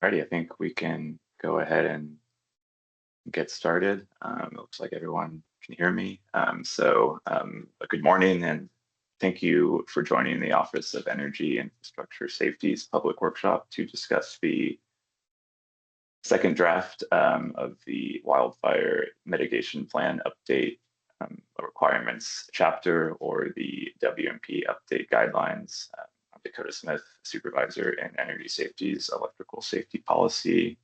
Alrighty, I think we can go ahead and get started. It looks like everyone can hear me. Good morning and thank you for joining the Office of Energy Infrastructure Safety's public workshop to discuss the second draft of the Wildfire Mitigation Plan Update Requirements Chapter, or the WMP Update Guidelines. I'm Dakota Smith, Supervisor in Energy Safety's Electrical Safety Policy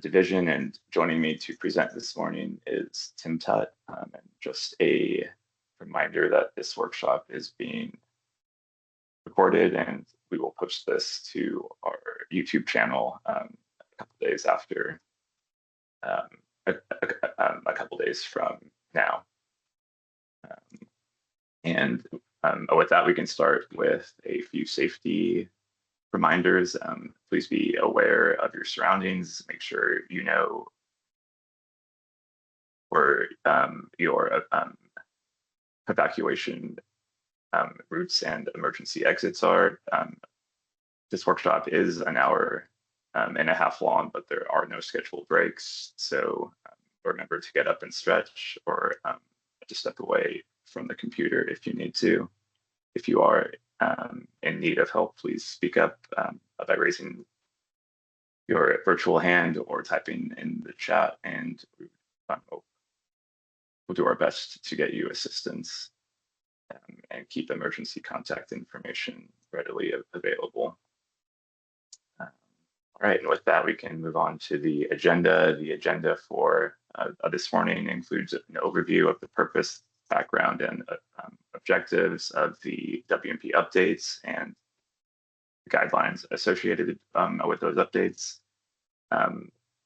division, and joining me to present this morning is Tim Tutt. And just a reminder that this workshop is being recorded and we will post this to our YouTube channel a couple days after, a couple days from now. With that, we can start with a few safety reminders. Please be aware of your surroundings. Make sure you know where your evacuation routes and emergency exits are. This workshop is an hour and a half long, but there are no scheduled breaks. So remember to get up and stretch, or to step away from the computer if you need to. If you are in need of help, please speak up by raising your virtual hand or typing in the chat, and we'll do our best to get you assistance and keep emergency contact information readily available. All right, and with that, we can move on to the agenda. The agenda for this morning includes an overview of the purpose, background, and objectives of the WMP updates and the guidelines associated with those updates,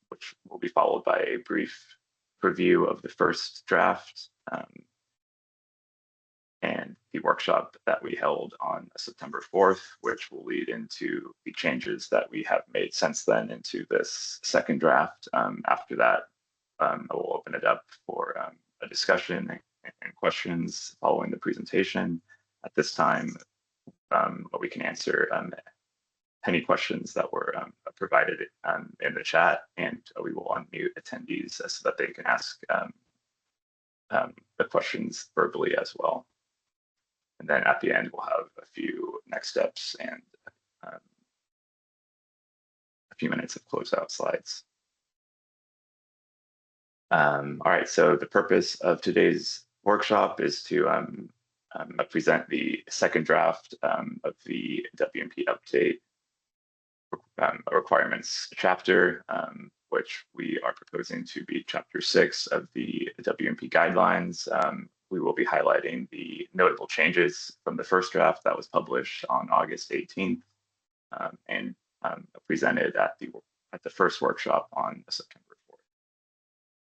which will be followed by a brief review of the first draft and the workshop that we held on September 4th, which will lead into the changes that we have made since then into this second draft. After that, I will open it up for a discussion and questions following the presentation. At this time, we can answer any questions that were provided in the chat, and we will unmute attendees so that they can ask the questions verbally as well. And then at the end, we'll have a few next steps and a few minutes of closeout slides. All right, so the purpose of today's workshop is to present the second draft of the WMP update requirements chapter, which we are proposing to be chapter 6 of the WMP guidelines. We will be highlighting the notable changes from the first draft that was published on August 18th and presented at the first workshop on September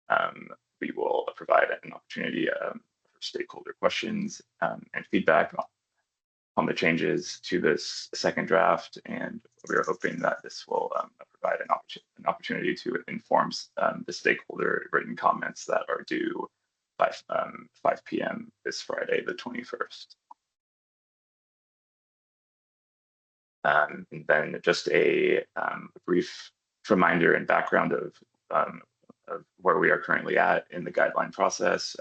4th. We will provide an opportunity for stakeholder questions and feedback on the changes to this second draft, and we are hoping that this will provide an opportunity to inform the stakeholder written comments that are due by 5 p.m. this Friday, the 21st. And then just a brief reminder and background of where we are currently at in the guideline process.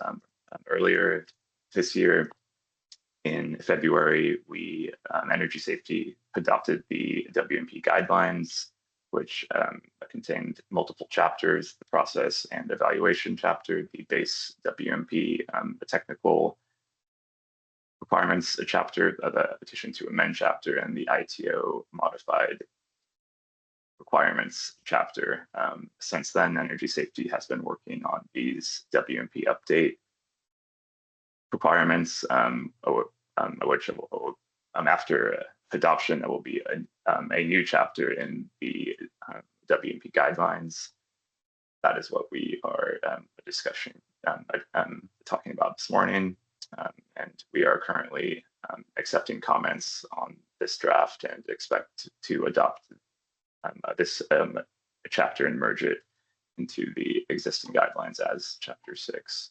Earlier this year, in February, we, Energy Safety, adopted the WMP guidelines, which contained multiple chapters: the process and evaluation chapter, the base WMP, the technical requirements chapter, the petition to amend chapter, and the ITO modified requirements chapter. Since then, Energy Safety has been working on these WMP update requirements, which after adoption, there will be a new chapter in the WMP guidelines. That is what we are talking about this morning. And we are currently accepting comments on this draft and expect to adopt this chapter and merge it into the existing guidelines as chapter 6.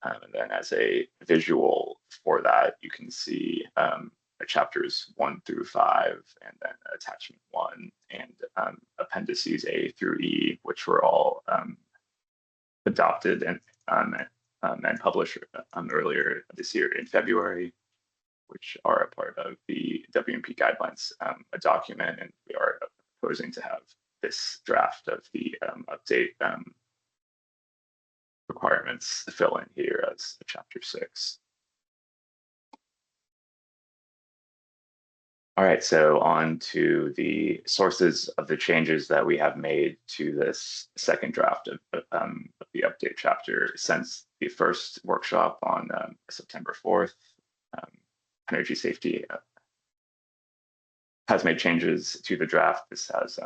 And then as a visual for that, you can see chapters 1 through 5, and then attachment 1, and appendices A through E, which were all adopted and published earlier this year in February, which are a part of the WMP guidelines, a document, and we are proposing to have this draft of the update requirements fill in here as chapter 6. All right, so on to the sources of the changes that we have made to this second draft of the update chapter since the first workshop on September 4th. Energy safety has made changes to the draft. This has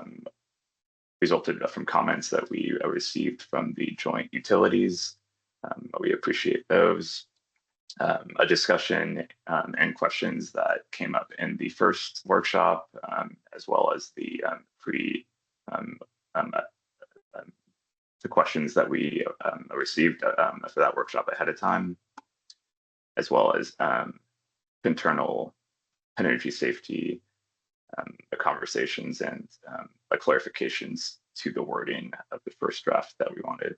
resulted from comments that we received from the joint utilities. We appreciate those. A discussion and questions that came up in the first workshop, as well as the the questions that we received for that workshop ahead of time, as well as internal energy safety conversations and clarifications to the wording of the first draft that we wanted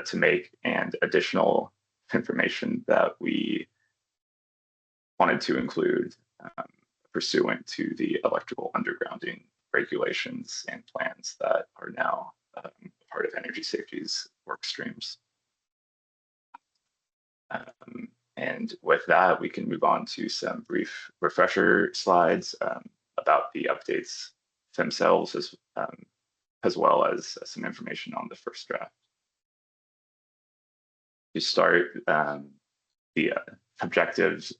to make, and additional information that we wanted to include pursuant to the electrical undergrounding regulations and plans that are now part of energy safety's work streams. And with that, we can move on to some brief refresher slides about the updates themselves, as well as some information on the first draft. To start, the objectives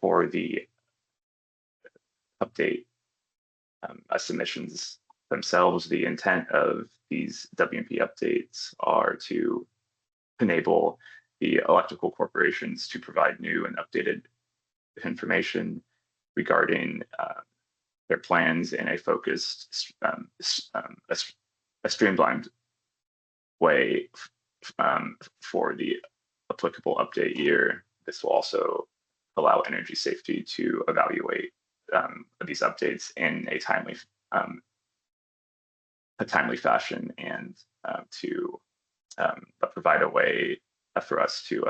for the update submissions themselves. The intent of these WMP updates are to enable the electrical corporations to provide new and updated information regarding their plans in a focused, a streamlined way for the applicable update year. This will also allow energy safety to evaluate these updates in a timely fashion, and to provide a way for us to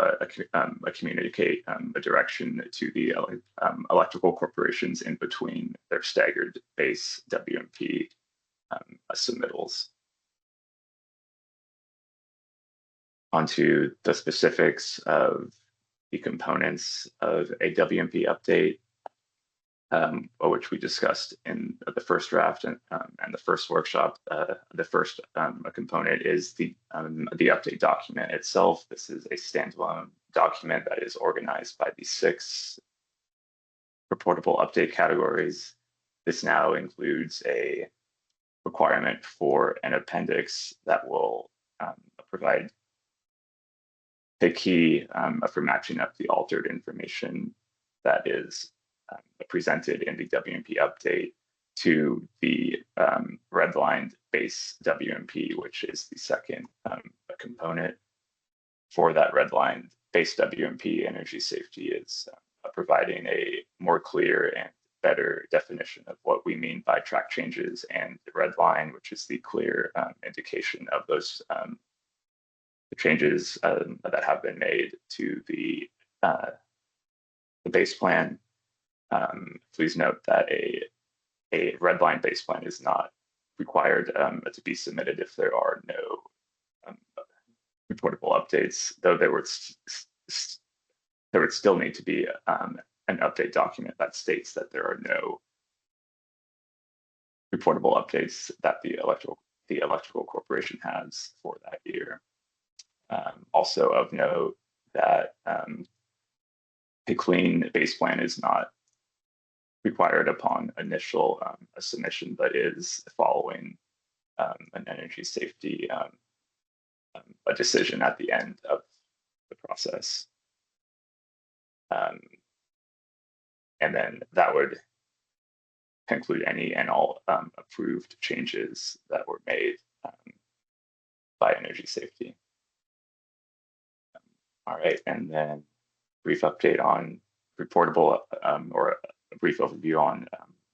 communicate a direction to the electrical corporations in between their staggered base WMP submittals. Onto the specifics of the components of a WMP update, which we discussed in the first draft and the first workshop. The first component is the update document itself. This is a standalone document that is organized by the 6 reportable update categories. This now includes a requirement for an appendix that will provide a key for matching up the altered information that is presented in the WMP update to the redlined base WMP, which is the second component. For that redlined base WMP, energy safety is providing a more clear and better definition of what we mean by track changes, and the red line, which is the clear indication of those changes that have been made to the base plan. Please note that a red line base plan is not required to be submitted if there are no reportable updates, though there would still need to be an update document that states that there are no reportable updates that the electrical corporation has for that year. Also of note that a clean base plan is not required upon initial submission, but is following an energy safety a decision at the end of the process. And then that would conclude any and all approved changes that were made by energy safety. All right, and then brief update on reportable or a brief overview on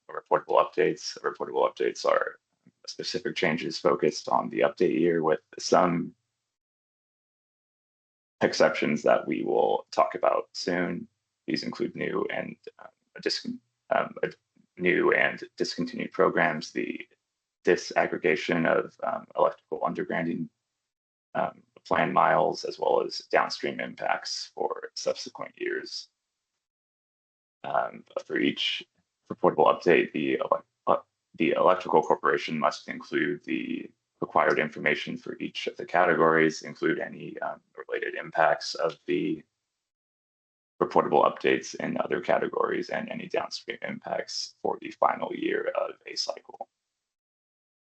reportable updates. Reportable updates are specific changes focused on the update year, with some exceptions that we will talk about soon. These include new and discontinued programs, the disaggregation of electrical undergrounding plan miles, as well as downstream impacts for subsequent years. For each reportable update, the electrical corporation must include the required information for each of the categories, include any related impacts of the reportable updates in other categories, and any downstream impacts for the final year of a cycle.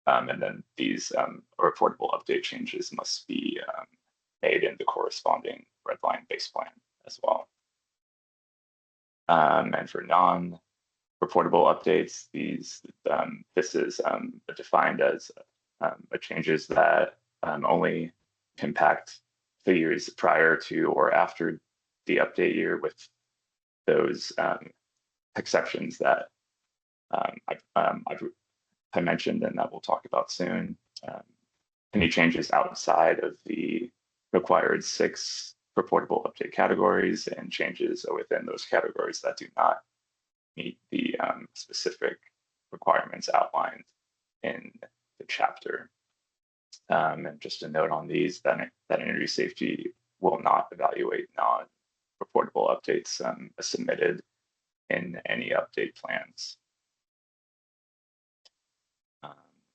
And then these reportable update changes must be made in the corresponding redline base plan as well. And for non-reportable updates, this is defined as changes that only impact the years prior to or after the update year, with those exceptions that I mentioned and that we'll talk about soon. Any changes outside of the required 6 reportable update categories, and changes within those categories that do not meet the specific requirements outlined in the chapter. And just a note on these, that energy safety will not evaluate non-reportable updates submitted in any update plans.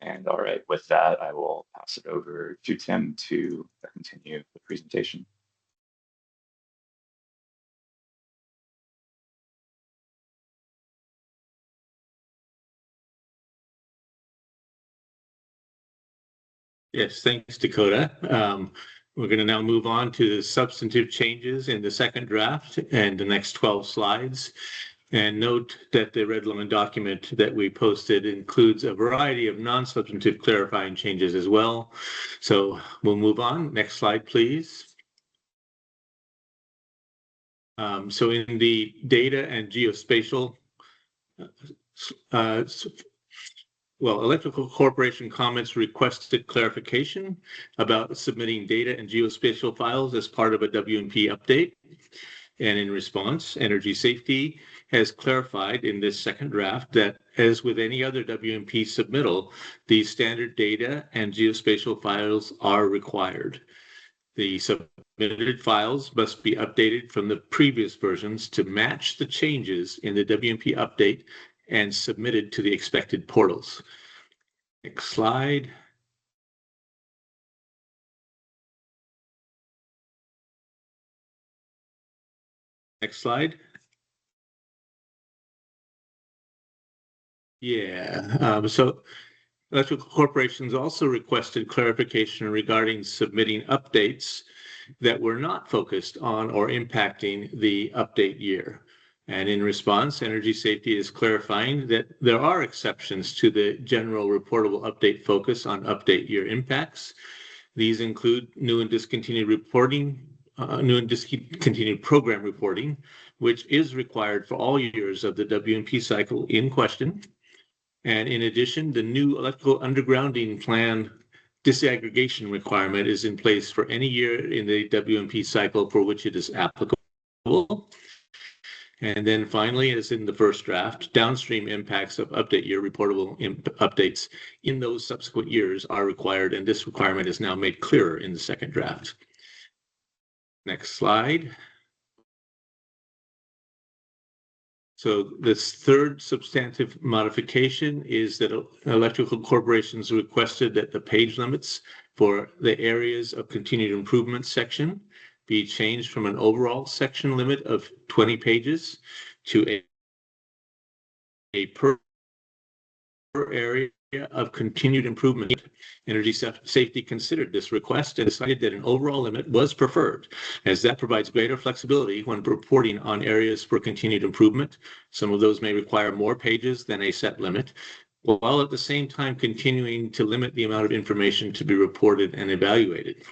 And all right, with that, I will pass it over to Tim to continue the presentation. Yes, thanks, Dakota. We're going to now move on to the substantive changes in the second draft and the next 12 slides. And note that the redline document that we posted includes a variety of non-substantive clarifying changes as well. So we'll move on. Next slide, please. So in the data and geospatial, Electrical Corporation comments requested clarification about submitting data and geospatial files as part of a WMP update. And in response, Energy Safety has clarified in this second draft that, as with any other WMP submittal, these standard data and geospatial files are required. The submitted files must be updated from the previous versions to match the changes in the WMP update and submitted to the expected portals. Next slide. Next slide. Yeah, so Electrical Corporations also requested clarification regarding submitting updates that were not focused on or impacting the update year. And in response, Energy Safety is clarifying that there are exceptions to the general reportable update focus on update year impacts. These include new and discontinued reporting, new and discontinued program reporting, which is required for all years of the WMP cycle in question. And in addition, the new electrical undergrounding plan disaggregation requirement is in place for any year in the WMP cycle for which it is applicable. And then finally, as in the first draft, downstream impacts of update year reportable updates in those subsequent years are required, and this requirement is now made clearer in the second draft. Next slide. So this third substantive modification is that Electrical Corporations requested that the page limits for the areas of continued improvement section be changed from an overall section limit of 20 pages to a per area of continued improvement. Energy Safety considered this request and decided that an overall limit was preferred, as that provides greater flexibility when reporting on areas for continued improvement. Some of those may require more pages than a set limit, while at the same time continuing to limit the amount of information to be reported and evaluated.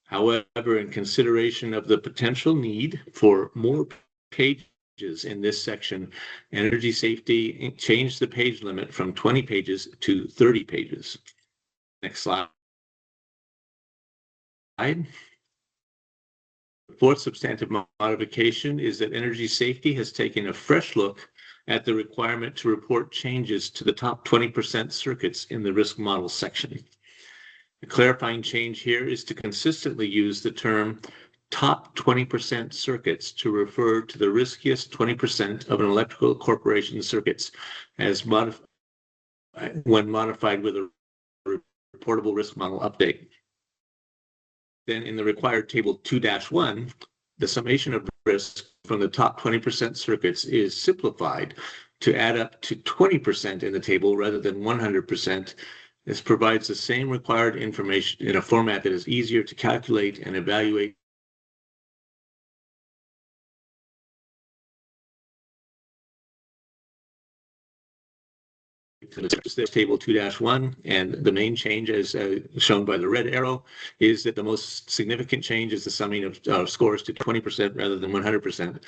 However, in consideration of the potential need for more pages in this section. Energy safety changed the page limit from 20 pages to 30 pages. Next slide. The fourth substantive modification is that energy safety has taken a fresh look at the requirement to report changes to the top 20% circuits in the risk model section. The clarifying change here is to consistently use the term top 20% circuits to refer to the riskiest 20% of an electrical corporation circuits as when modified with a reportable risk model update. Then in the required table 2-1, the summation of risk from the top 20% circuits is simplified to add up to 20% in the table rather than 100%. This provides the same required information in a format that is easier to calculate and evaluate to the table 2-1, and the main change, as shown by the red arrow, is that the most significant change is the summing of scores to 20% rather than 100%.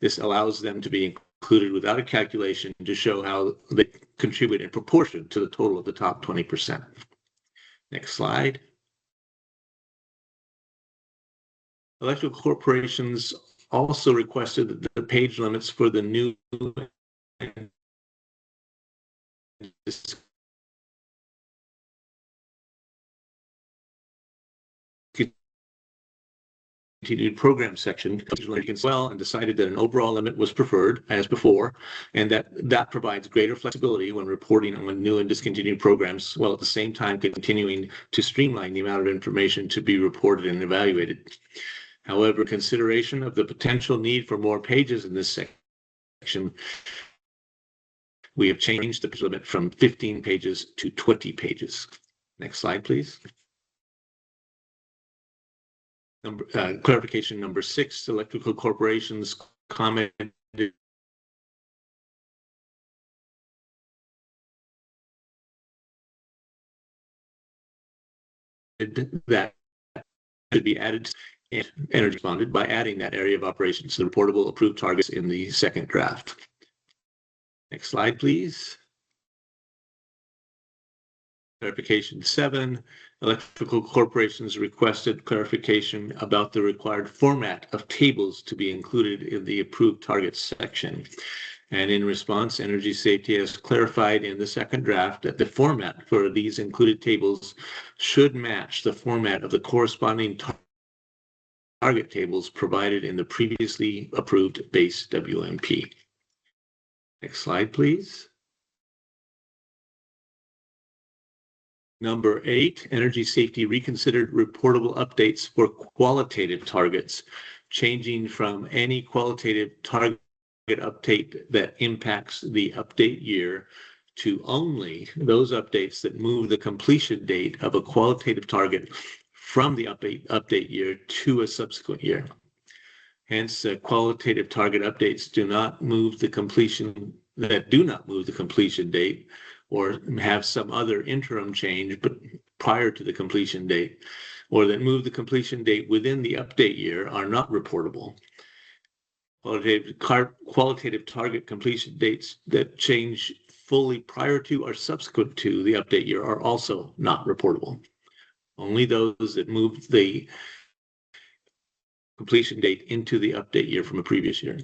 This allows them to be included without a calculation to show how they contribute in proportion to the total of the top 20%. Next slide. Electrical corporations also requested that the page limits for the new continued program section as well, and decided that an overall limit was preferred as before, and that provides greater flexibility when reporting on new and discontinued programs, while at the same time continuing to streamline the amount of information to be reported and evaluated. However, consideration of the potential need for more pages in this section, we have changed the limit from 15 pages to 20 pages. Next slide, please. Clarification number 6, electrical corporations commented that should be added, and energy responded by adding that area of operations to the reportable approved targets in the second draft. Next slide, please. Clarification 7, electrical corporations requested clarification about the required format of tables to be included in the approved targets section. And in response, Energy Safety has clarified in the second draft that the format for these included tables should match the format of the corresponding target tables provided in the previously approved base WMP. Next slide, please. Number 8, Energy Safety reconsidered reportable updates for qualitative targets, changing from any qualitative target update that impacts the update year to only those updates that move the completion date of a qualitative target from the update year to a subsequent year. Hence, qualitative target updates do not move the completion date or have some other interim change but prior to the completion date, or that move the completion date within the update year are not reportable. Qualitative target completion dates that change fully prior to or subsequent to the update year are also not reportable. Only those that move the completion date into the update year from a previous year.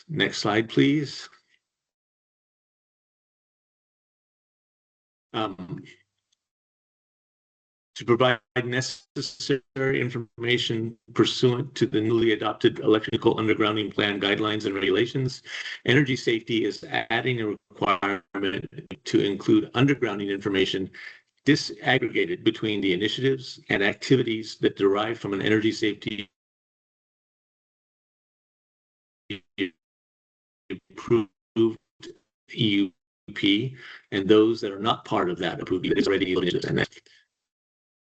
Next slide, please. To provide necessary information pursuant to the newly adopted electrical undergrounding plan guidelines and regulations, Energy Safety is adding a requirement to include undergrounding information disaggregated between the initiatives and activities that derive from an energy safety approved EUP and those that are not part of that approved initiative.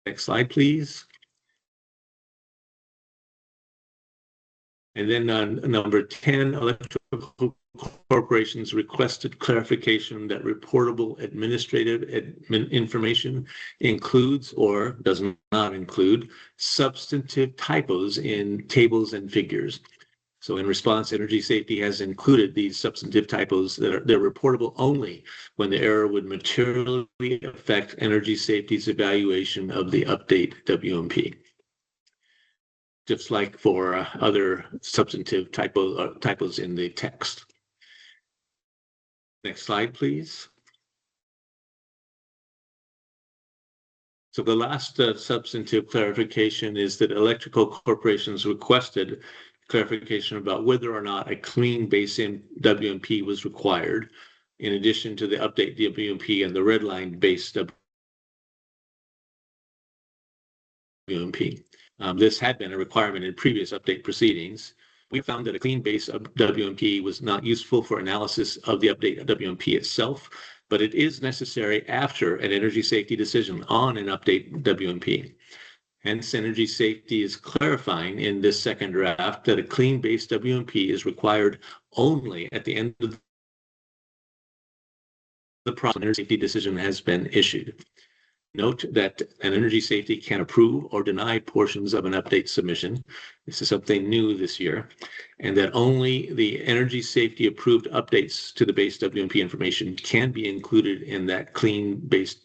Next slide, please. And then on number 10, electrical corporations requested clarification that reportable administrative information includes or does not include substantive typos in tables and figures. So in response, energy safety has included these substantive typos they're reportable only when the error would materially affect energy safety's evaluation of the update WMP. Just like for other substantive typos in the text. Next slide, please. So the last substantive clarification is that electrical corporations requested clarification about whether or not a clean base in WMP was required, in addition to the update WMP and the redline base WMP. This had been a requirement in previous update proceedings. We found that a clean base of WMP was not useful for analysis of the update WMP itself, but it is necessary after an energy safety decision on an update WMP. Hence, energy safety is clarifying in this second draft that a clean base WMP is required only at the end of the process when an energy safety decision has been issued. Note that an energy safety can approve or deny portions of an update submission. This is something new this year, and that only the energy safety approved updates to the base WMP information can be included in that clean base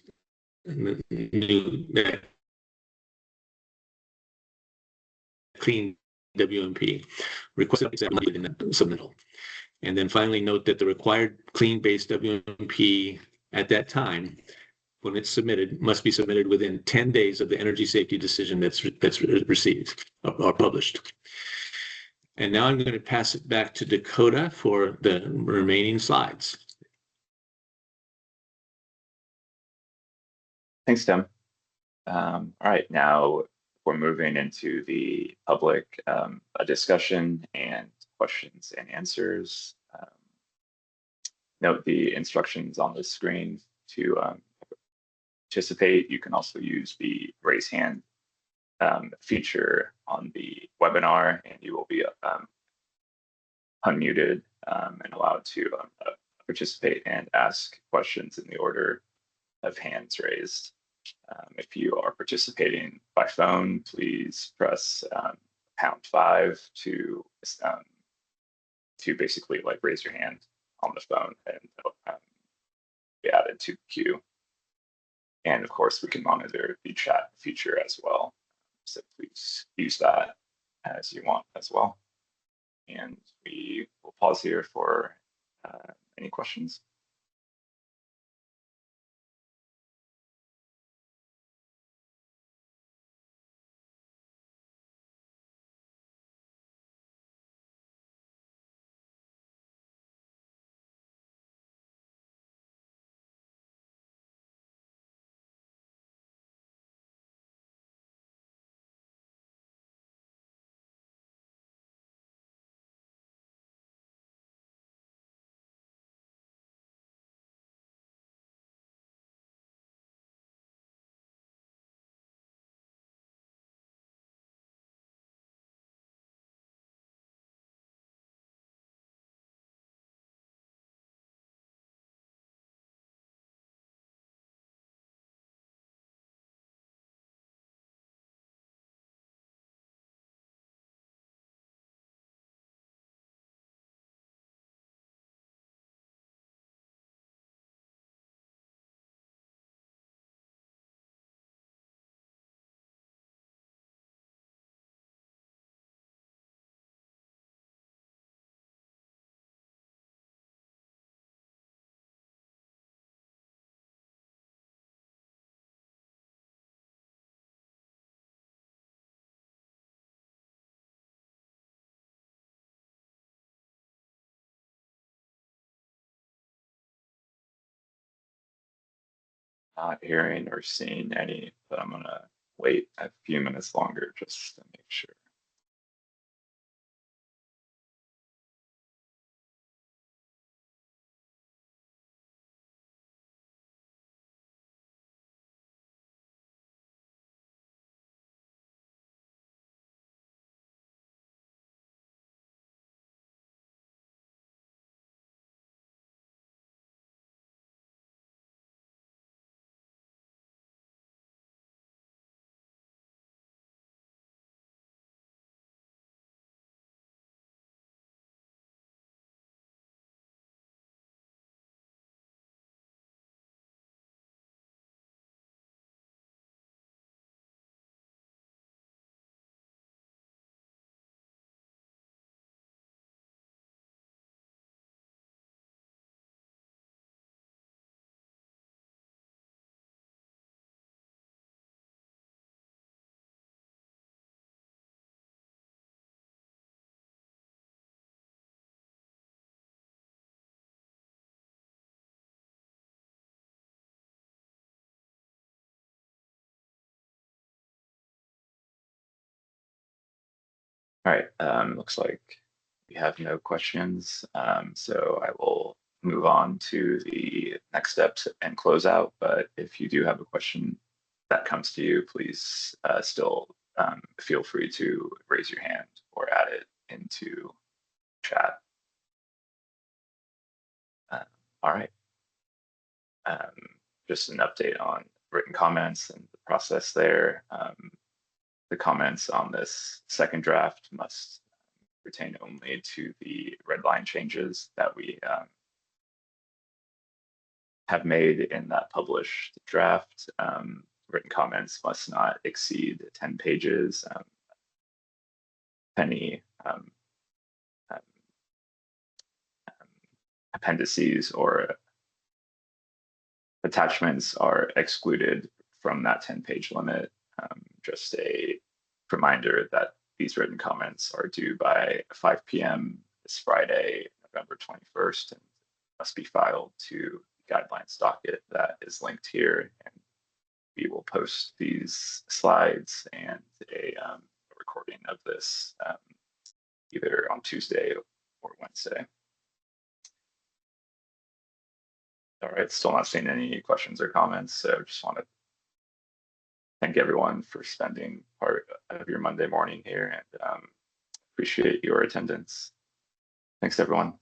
clean WMP requested in that submittal. And then finally note that the required clean base WMP at that time, when it's submitted, must be submitted within 10 days of the energy safety decision that's received or published. And now I'm going to pass it back to Dakota for the remaining slides. Thanks, Tim. All right, now we're moving into the public discussion and questions and answers. Note the instructions on the screen to participate. You can also use the raise hand feature on the webinar, and you will be unmuted and allowed to participate and ask questions in the order of hands raised. If you are participating by phone, please press #5 to basically like raise your hand on the phone and be added to the queue. And of course, we can monitor the chat feature as well. So please use that as you want as well. And we will pause here for any questions. Not hearing or seeing any, but I'm gonna wait a few minutes longer just to make sure. All right, looks like we have no questions. So I will move on to the next steps and close out. But if you do have a question that comes to you, please still feel free to raise your hand or add it into chat. All right. Um, just an update on written comments and the process there. The comments on this second draft must pertain only to the red line changes that we have made in that published draft. Written comments must not exceed 10 pages. Any appendices or attachments are excluded from that 10-page limit. Just a reminder that these written comments are due by 5 p.m. this Friday, November 21st, and must be filed to the guidelines docket that is linked here. And we will post these slides and a recording of this either on Tuesday or Wednesday. All right, still not seeing any questions or comments, so just want to thank everyone for spending part of your Monday morning here, and appreciate your attendance. Thanks, everyone.